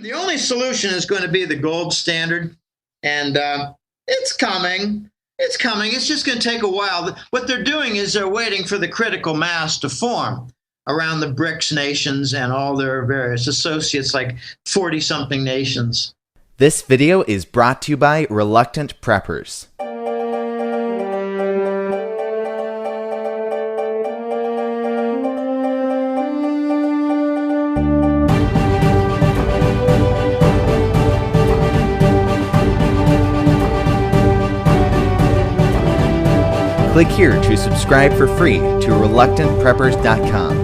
The only solution is going to be the gold standard, and it's coming. It's coming. It's just going to take a while. What they're doing is they're waiting for the critical mass to form around the BRICS nations and all their various associates, like 40-something nations. This video is brought to you by Reluctant Preppers. Click here to subscribe for free to reluctantpreppers.com.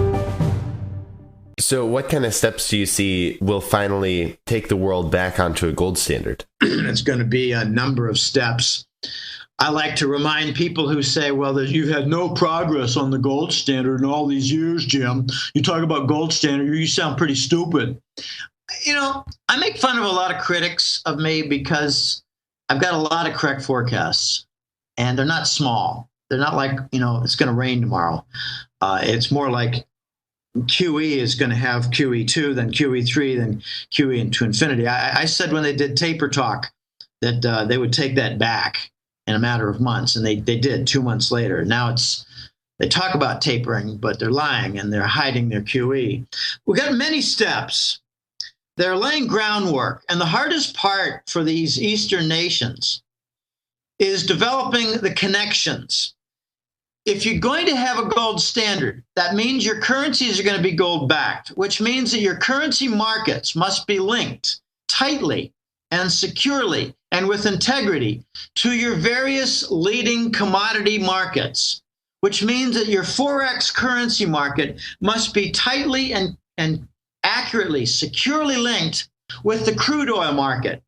So what kind of steps do you see will finally take the world back onto a gold standard? It's going to be a number of steps. I like to remind people who say, well, you've had no progress on the gold standard in all these years, Jim. You talk about gold standard, you sound pretty stupid. You know, I make fun of a lot of critics of me because I've got a lot of correct forecasts, and they're not small. They're not like, it's going to rain tomorrow. It's more like QE is going to have QE2, then QE3, then QE into infinity. I said when they did taper talk that they would take that back in a matter of months, and they did 2 months later. Now they talk about tapering, but they're lying and they're hiding their QE. We've got many steps. They're laying groundwork, and the hardest part for these Eastern nations is developing the connections. If you're going to have a gold standard, that means your currencies are going to be gold-backed, which means that your currency markets must be linked tightly and securely and with integrity to your various leading commodity markets, which means that your Forex currency market must be tightly and accurately, securely linked with the crude oil market,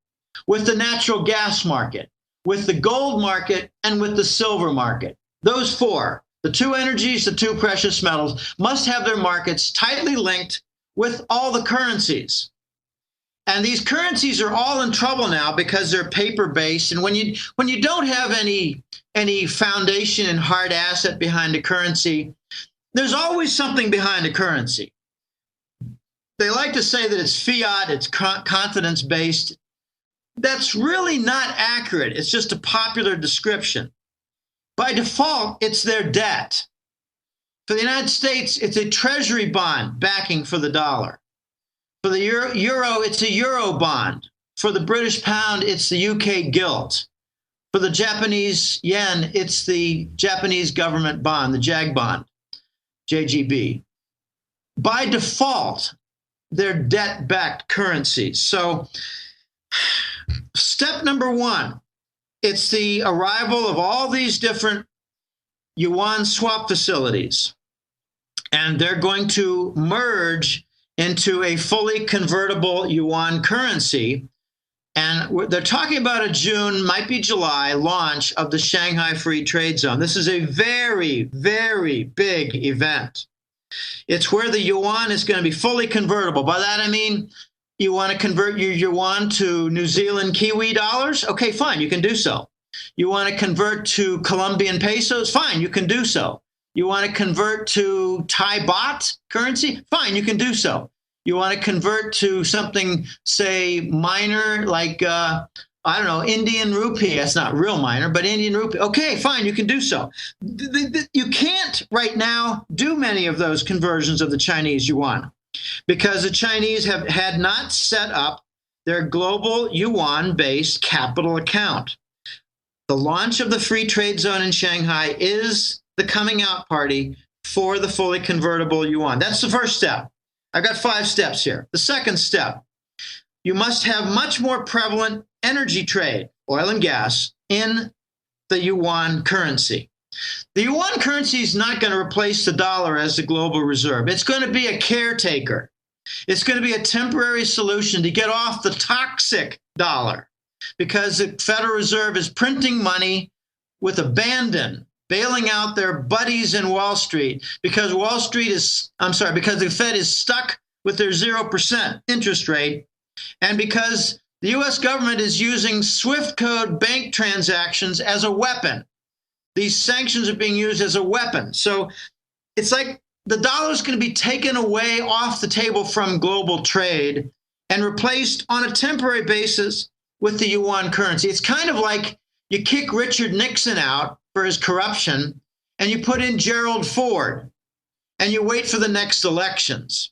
with the natural gas market, with the gold market, and with the silver market. Those four, the two energies, the two precious metals, must have their markets tightly linked with all the currencies. And these currencies are all in trouble now because they're paper-based. And when you don't have any foundation and hard asset behind a currency, there's always something behind a currency. They like to say that it's fiat, it's confidence-based. That's really not accurate. It's just a popular description. By default, it's their debt. For the United States, it's a Treasury bond backing for the dollar. For the euro, it's a euro bond. For the British pound, it's the UK gilt. For the Japanese yen, it's the Japanese government bond, the JAG bond, JGB. By default, they're debt-backed currencies. So step number one, it's the arrival of all these different yuan swap facilities, and they're going to merge into a fully convertible yuan currency. And they're talking about a June, might be July, launch of the Shanghai Free Trade Zone. This is a very, very big event. It's where the yuan is going to be fully convertible. By that I mean, you want to convert your yuan to New Zealand Kiwi dollars? Okay, fine, you can do so. You want to convert to Colombian pesos? Fine, you can do so. You want to convert to Thai baht currency? Fine, you can do so. You want to convert to something, say, minor, like, Indian rupee. That's not real minor, but Indian rupee. Okay, fine, you can do so. You can't right now do many of those conversions of the Chinese yuan, because the Chinese had not set up their global yuan-based capital account. The launch of the free trade zone in Shanghai is the coming out party for the fully convertible yuan. That's the first step. I've got 5 steps here. The second step, you must have much more prevalent energy trade, oil and gas, in the yuan currency. The yuan currency is not going to replace the dollar as the global reserve. It's going to be a caretaker. It's going to be a temporary solution to get off the toxic dollar, because the Federal Reserve is printing money with abandon, bailing out their buddies in Wall Street, because because the Fed is stuck with their 0% interest rate, and because the U.S. government is using SWIFT code bank transactions as a weapon. These sanctions are being used as a weapon. So it's like the dollar is going to be taken away off the table from global trade, and replaced on a temporary basis with the yuan currency. It's kind of like you kick Richard Nixon out for his corruption and you put in Gerald Ford and you wait for the next elections,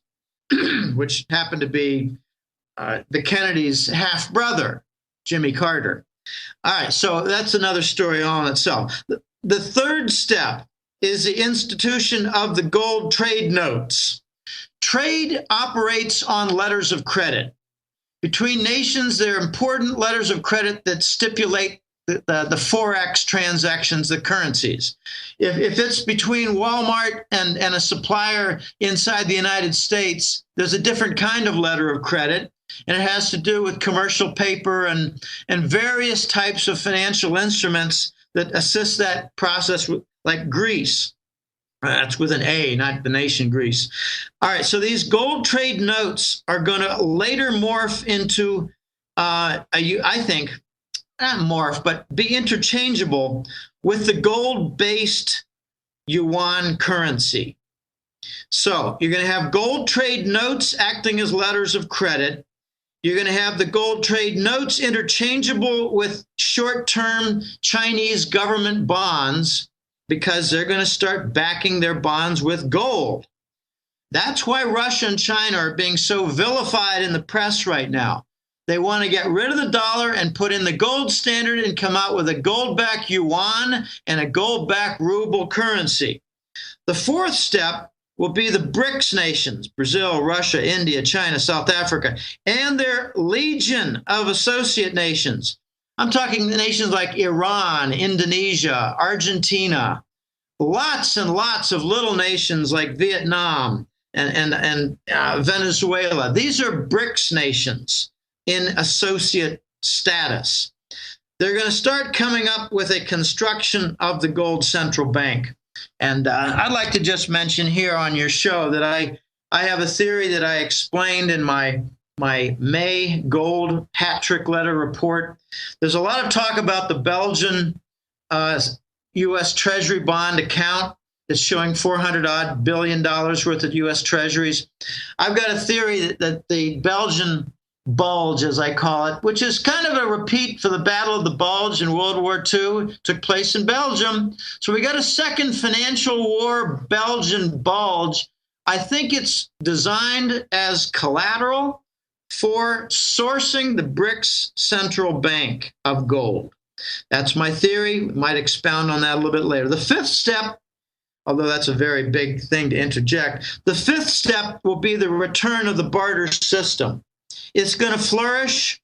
which happened to be the Kennedys' half-brother, Jimmy Carter. All right, so that's another story all in itself. The third step is the institution of the gold trade notes. Trade operates on letters of credit. Between nations, there are important letters of credit that stipulate the forex transactions, the currencies. If it's between Walmart and a supplier inside the United States, there's a different kind of letter of credit, and it has to do with commercial paper and various types of financial instruments that assist that process, like Greece. That's with an A, not the nation Greece. All right, so these gold trade notes are going to later morph into, I think, not morph, but be interchangeable with the gold-based yuan currency. So you're going to have gold trade notes acting as letters of credit. You're going to have the gold trade notes interchangeable with short-term Chinese government bonds, because they're going to start backing their bonds with gold. That's why Russia and China are being so vilified in the press right now. They want to get rid of the dollar and put in the gold standard and come out with a gold-backed yuan and a gold-backed ruble currency. The fourth step will be the BRICS nations, Brazil, Russia, India, China, South Africa, and their legion of associate nations. I'm talking nations like Iran, Indonesia, Argentina, lots and lots of little nations like Vietnam and Venezuela. These are BRICS nations in associate status. They're going to start coming up with a construction of the gold central bank. And I'd like to just mention here on your show that I have a theory that I explained in my May gold hat trick letter report. There's a lot of talk about the Belgian U.S. Treasury bond account that's showing $400 billion worth of U.S. Treasuries. I've got a theory that the Belgian bulge, as I call it, which is kind of a repeat for the Battle of the Bulge in World War II, took place in Belgium. So we got a second financial war Belgian bulge. I think it's designed as collateral for sourcing the BRICS central bank of gold. That's my theory. We might expound on that a little bit later. The fifth step, although that's a very big thing to interject, the fifth step will be the return of the barter system. It's going to flourish.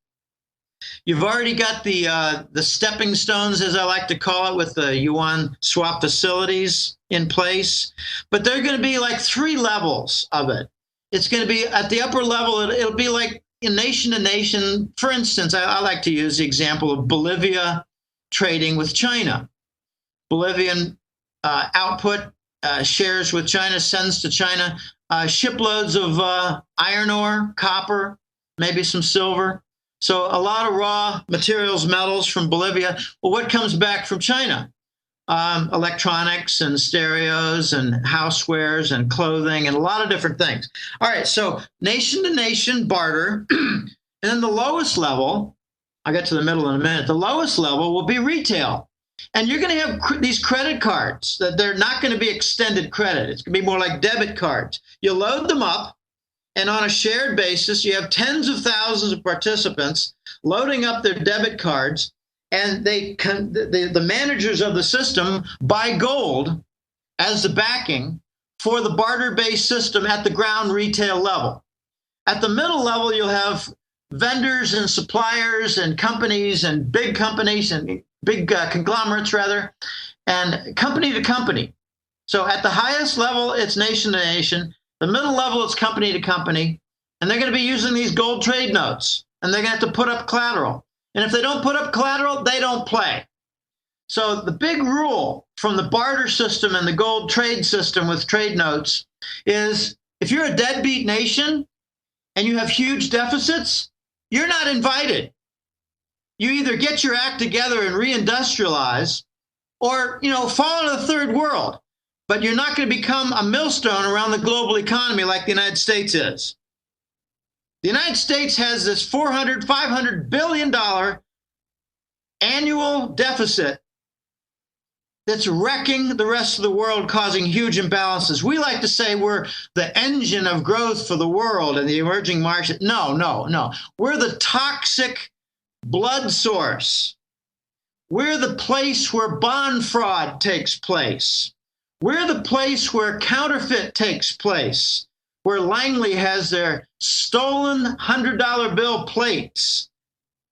You've already got the stepping stones, as I like to call it, with the yuan swap facilities in place, but there are going to be like 3 levels of it. It's going to be at the upper level. It'll be like in nation to nation. For instance, I like to use the example of Bolivia trading with China. Bolivian output shares with China, sends to China shiploads of iron ore, copper, maybe some silver. So a lot of raw materials, metals from Bolivia. Well, what comes back from China? Electronics and stereos and housewares and clothing and a lot of different things. All right, so nation to nation barter. And then the lowest level, I'll get to the middle in a minute, the lowest level will be retail. And you're going to have these credit cards that they're not going to be extended credit. It's going to be more like debit cards. You load them up, and on a shared basis, you have tens of thousands of participants loading up their debit cards, and the managers of the system buy gold as the backing for the barter-based system at the ground retail level. At the middle level, you'll have vendors and suppliers and companies and big conglomerates, rather, and company to company. So at the highest level, it's nation to nation. The middle level, it's company to company. And they're going to be using these gold trade notes. And they're going to have to put up collateral. And if they don't put up collateral, they don't play. So the big rule from the barter system and the gold trade system with trade notes is if you're a deadbeat nation and you have huge deficits, you're not invited. You either get your act together and reindustrialize or, fall into the third world. But you're not going to become a millstone around the global economy like the United States is. The United States has this $500 billion annual deficit that's wrecking the rest of the world, causing huge imbalances. We like to say we're the engine of growth for the world and the emerging market. No. We're the toxic blood source. We're the place where bond fraud takes place. We're the place where counterfeit takes place, where Langley has their stolen $100 bill plates,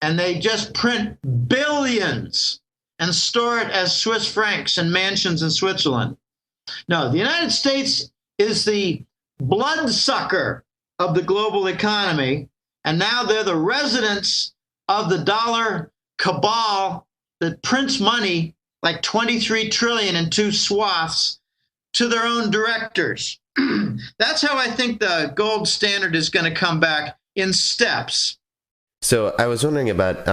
and they just print billions and store it as Swiss francs in mansions in Switzerland. No, the United States is the bloodsucker of the global economy, and now they're the residents of the dollar cabal that prints money like 23 trillion in two swaths to their own directors. That's how I think the gold standard is going to come back, in steps. So I was wondering about,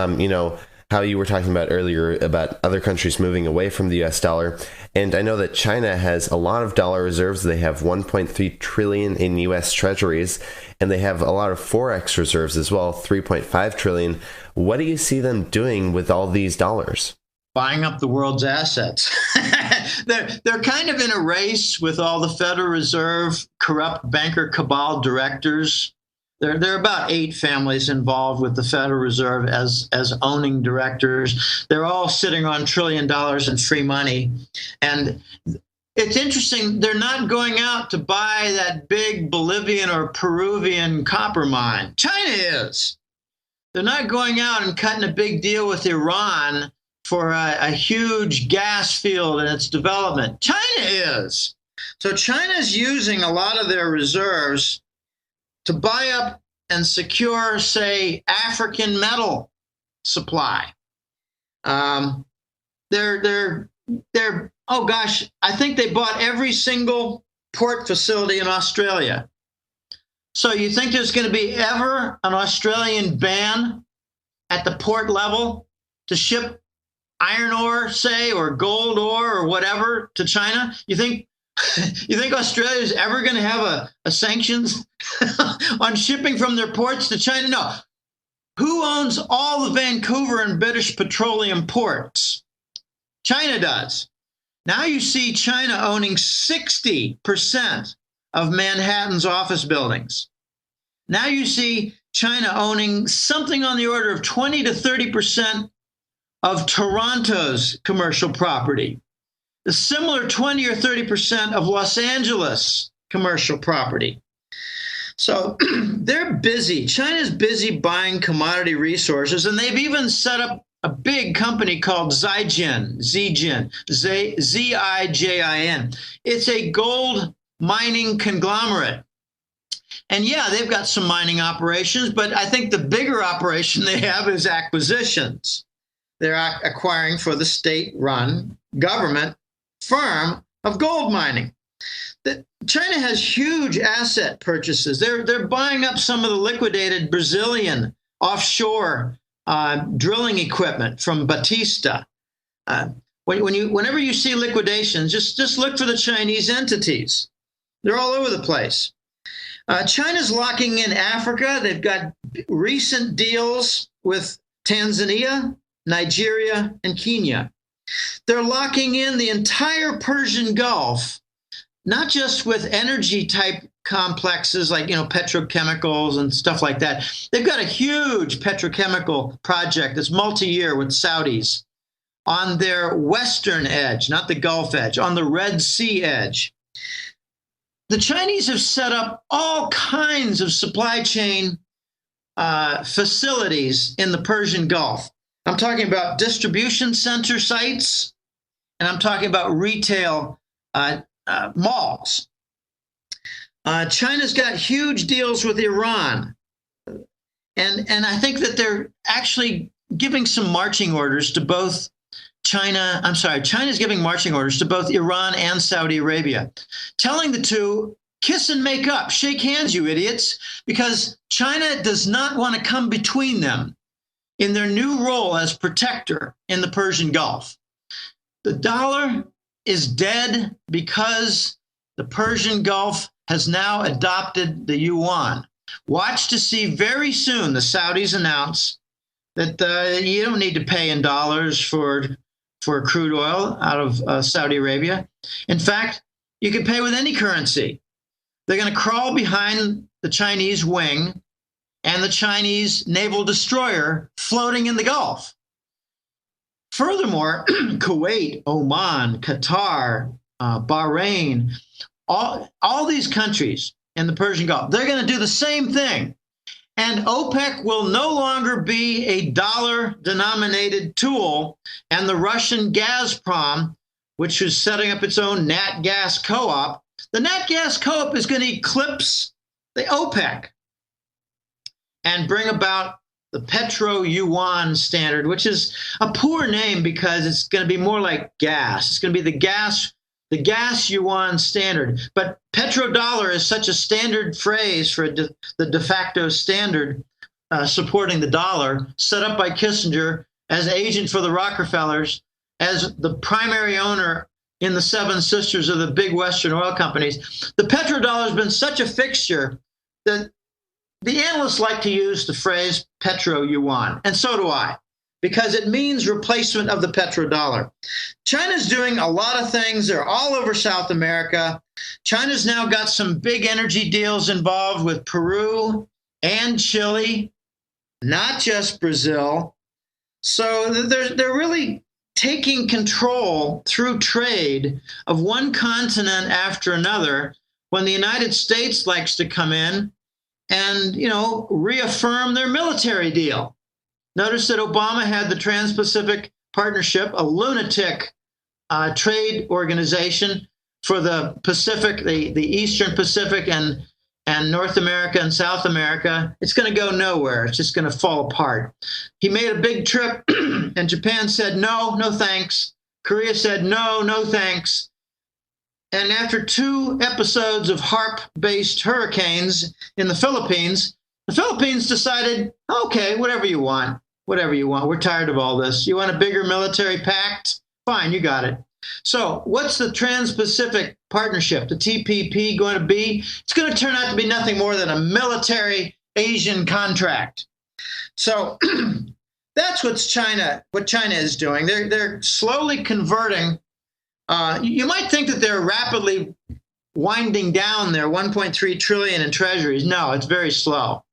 how you were talking about earlier about other countries moving away from the US dollar. And I know that China has a lot of dollar reserves. They have 1.3 trillion in US treasuries, and they have a lot of Forex reserves as well, 3.5 trillion. What do you see them doing with all these dollars? Buying up the world's assets. They're kind of in a race with all the Federal Reserve corrupt banker cabal directors. There are about 8 families involved with the Federal Reserve as owning directors. They're all sitting on $1 trillion in free money. And it's interesting, they're not going out to buy that big Bolivian or Peruvian copper mine. China is. They're not going out and cutting a big deal with Iran for a huge gas field and its development. China is. So China's using a lot of their reserves to buy up and secure, say, African metal supply. Oh gosh, I think they bought every single port facility in Australia. So you think there's going to be ever an Australian ban at the port level to ship iron ore, say, or gold ore or whatever to China? You think Australia is ever going to have a sanctions on shipping from their ports to China? No. Who owns all the Vancouver and British Petroleum ports? China does. Now you see China owning 60% of Manhattan's office buildings. Now you see China owning something on the order of 20 to 30% of Toronto's commercial property. The similar 20 or 30% of Los Angeles commercial property. So they're busy. China's busy buying commodity resources, and they've even set up a big company called Zijin, Z-I-J-I-N. It's a gold mining conglomerate. And yeah, they've got some mining operations, but I think the bigger operation they have is acquisitions. They're acquiring for the state-run government firm of gold mining. China has huge asset purchases. They're buying up some of the liquidated Brazilian offshore drilling equipment from Batista. Whenever you see liquidations, just look for the Chinese entities. They're all over the place. China's locking in Africa. They've got recent deals with Tanzania, Nigeria, and Kenya. They're locking in the entire Persian Gulf, not just with energy type complexes like, petrochemicals and stuff like that. They've got a huge petrochemical project that's multi-year with Saudis on their western edge, not the Gulf edge, on the Red Sea edge. The Chinese have set up all kinds of supply chain facilities in the Persian Gulf. I'm talking about distribution center sites, and I'm talking about retail malls. China's got huge deals with Iran. And I think that they're actually giving some marching orders to both China's giving marching orders to both Iran and Saudi Arabia, telling the two, kiss and make up, shake hands, you idiots, because China does not want to come between them in their new role as protector in the Persian Gulf. The dollar is dead because the Persian Gulf has now adopted the yuan. Watch to see very soon the Saudis announce that you don't need to pay in dollars for crude oil out of Saudi Arabia. In fact, you can pay with any currency. They're going to crawl behind the Chinese wing and the Chinese naval destroyer floating in the Gulf. Furthermore, Kuwait, Oman, Qatar, Bahrain, all these countries in the Persian Gulf, they're going to do the same thing. And OPEC will no longer be a dollar-denominated tool, and the Russian Gazprom, which is setting up its own nat gas co-op, the nat gas co-op is going to eclipse the OPEC and bring about the petro-yuan standard, which is a poor name because it's going to be more like gas. It's going to be the gas yuan standard. But petrodollar is such a standard phrase for the de facto standard supporting the dollar, set up by Kissinger as agent for the Rockefellers, as the primary owner in the Seven Sisters of the big Western oil companies. The petrodollar has been such a fixture that the analysts like to use the phrase petro-yuan, and so do I, because it means replacement of the petrodollar. China's doing a lot of things. They're all over South America. China's now got some big energy deals involved with Peru and Chile, not just Brazil. So they're really taking control through trade of one continent after another, when the United States likes to come in and, reaffirm their military deal. Notice that Obama had the Trans-Pacific Partnership, a lunatic trade organization for the Pacific, the Eastern Pacific and North America and South America. It's going to go nowhere. It's just going to fall apart. He made a big trip, and Japan said, no thanks. Korea said, no thanks. And after 2 episodes of HARP-based hurricanes in the Philippines decided, okay, whatever you want. We're tired of all this. You want a bigger military pact? Fine, you got it. So what's the Trans-Pacific Partnership, the TPP, going to be? It's going to turn out to be nothing more than a military Asian contract. So that's what China is doing. They're slowly converting. You might think that they're rapidly winding down their 1.3 trillion in treasuries. No, it's very slow,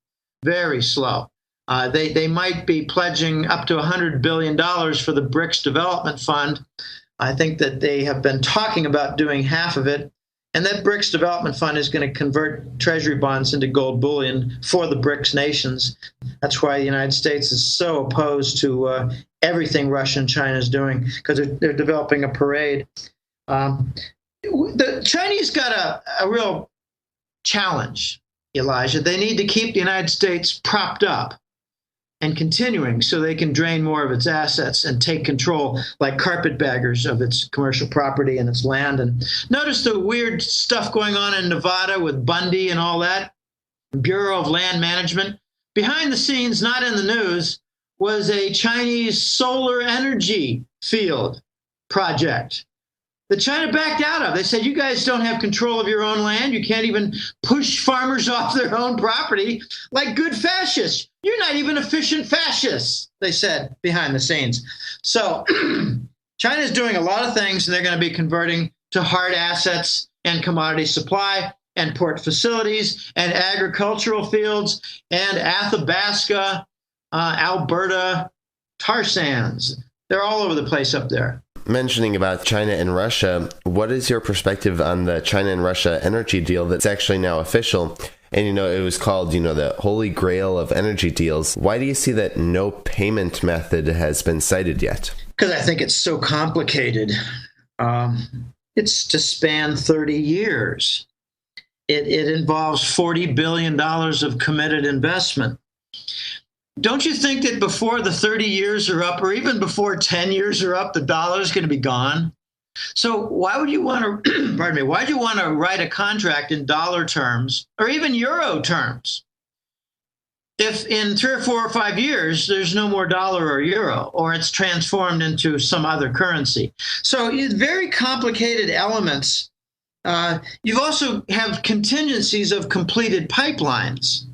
very slow. They might be pledging up to $100 billion for the BRICS Development Fund. I think that they have been talking about doing half of it. And that BRICS Development Fund is going to convert treasury bonds into gold bullion for the BRICS nations. That's why the United States is so opposed to everything Russia and China is doing, because they're developing a parade. The Chinese got a real challenge, Elijah. They need to keep the United States propped up and continuing so they can drain more of its assets and take control like carpetbaggers of its commercial property and its land. And notice the weird stuff going on in Nevada with Bundy and all that, Bureau of Land Management. Behind the scenes, not in the news, was a Chinese solar energy field project that China backed out of. They said, you guys don't have control of your own land. You can't even push farmers off their own property like good fascists. You're not even efficient fascists, they said behind the scenes. So China's doing a lot of things, and they're going to be converting to hard assets and commodity supply and port facilities and agricultural fields and Athabasca, Alberta, tar sands. They're all over the place up there. Mentioning about China and Russia, what is your perspective on the China and Russia energy deal that's actually now official? And, it was called, the holy grail of energy deals. Why do you see that no payment method has been cited yet? Because I think it's so complicated. It's to span 30 years. It involves $40 billion of committed investment. Don't you think that before the 30 years are up, or even before 10 years are up, the dollar is going to be gone? So why would you want to, why do you want to write a contract in dollar terms or even euro terms if in 3 or 4 or 5 years there's no more dollar or euro, or it's transformed into some other currency? So it's very complicated elements. You also have contingencies of completed pipelines.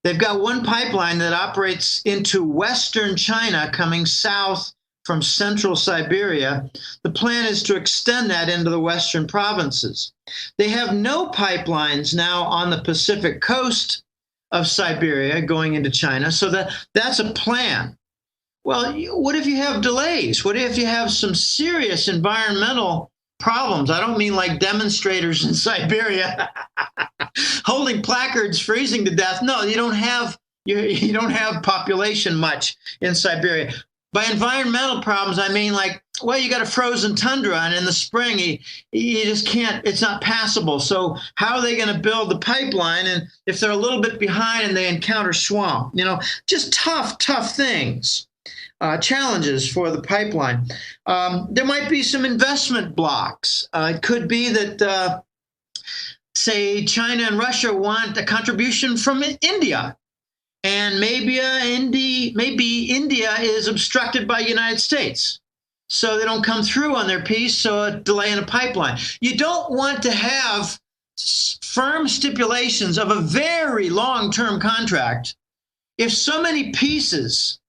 They've got one pipeline that operates into western China coming south from central Siberia. The plan is to extend that into the western provinces. They have no pipelines now on the Pacific coast of Siberia going into China, so that's a plan. Well, what if you have delays? What if you have some serious environmental problems? I don't mean like demonstrators in Siberia holding placards, freezing to death. No, you don't have population much in Siberia. By environmental problems, I mean like, well, you got a frozen tundra, and in the spring, you just can't, it's not passable. So how are they going to build the pipeline? And if they're a little bit behind and they encounter swamp, just tough things, challenges for the pipeline. There might be some investment blocks. It could be that, say, China and Russia want a contribution from India. And maybe India is obstructed by the United States, so they don't come through on their piece, so a delay in a pipeline. You don't want to have firm stipulations of a very long-term contract if so many pieces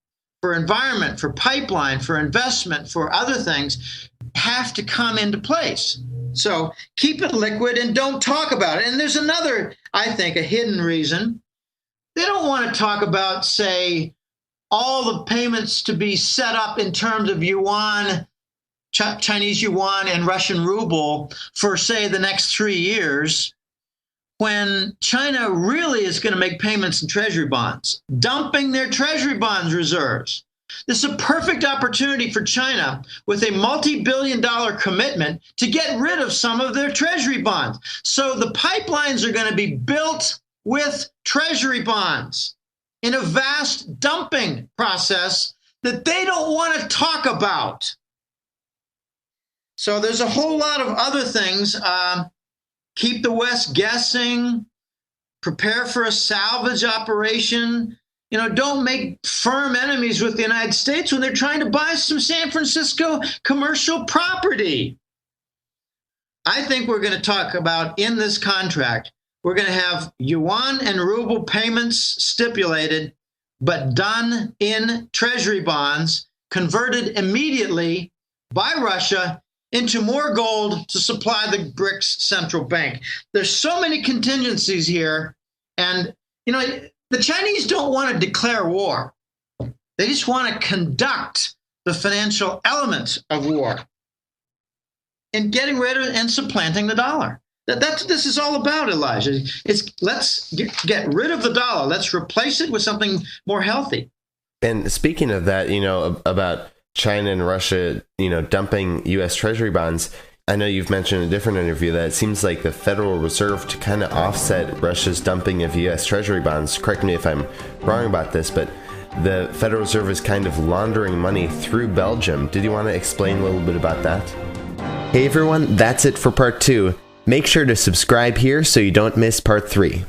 for environment, for pipeline, for investment, for other things have to come into place. So keep it liquid and don't talk about it. And there's another, I think, a hidden reason. They don't want to talk about, say, all the payments to be set up in terms of yuan, Chinese yuan and Russian ruble for, say, the next 3 years, when China really is going to make payments in treasury bonds, dumping their treasury bonds reserves. This is a perfect opportunity for China with a multi-billion-dollar commitment to get rid of some of their treasury bonds. So the pipelines are going to be built with treasury bonds in a vast dumping process that they don't want to talk about. So there's a whole lot of other things. Keep the West guessing, prepare for a salvage operation. Don't make firm enemies with the United States when they're trying to buy some San Francisco commercial property. I think we're going to talk about in this contract, we're going to have yuan and ruble payments stipulated, but done in treasury bonds, converted immediately by Russia into more gold to supply the BRICS central bank. There's so many contingencies here. And, the Chinese don't want to declare war. They just want to conduct the financial elements of war in getting rid of and supplanting the dollar. That's what this is all about, Elijah. Let's get rid of the dollar. Let's replace it with something more healthy. And speaking of that, about China and Russia, dumping U.S. Treasury bonds, I know you've mentioned in a different interview that it seems like the Federal Reserve, to kind of offset Russia's dumping of U.S. Treasury bonds, correct me if I'm wrong about this, but the Federal Reserve is kind of laundering money through Belgium. Did you want to explain a little bit about that? Hey everyone, that's it for part 2. Make sure to subscribe here so you don't miss part 3.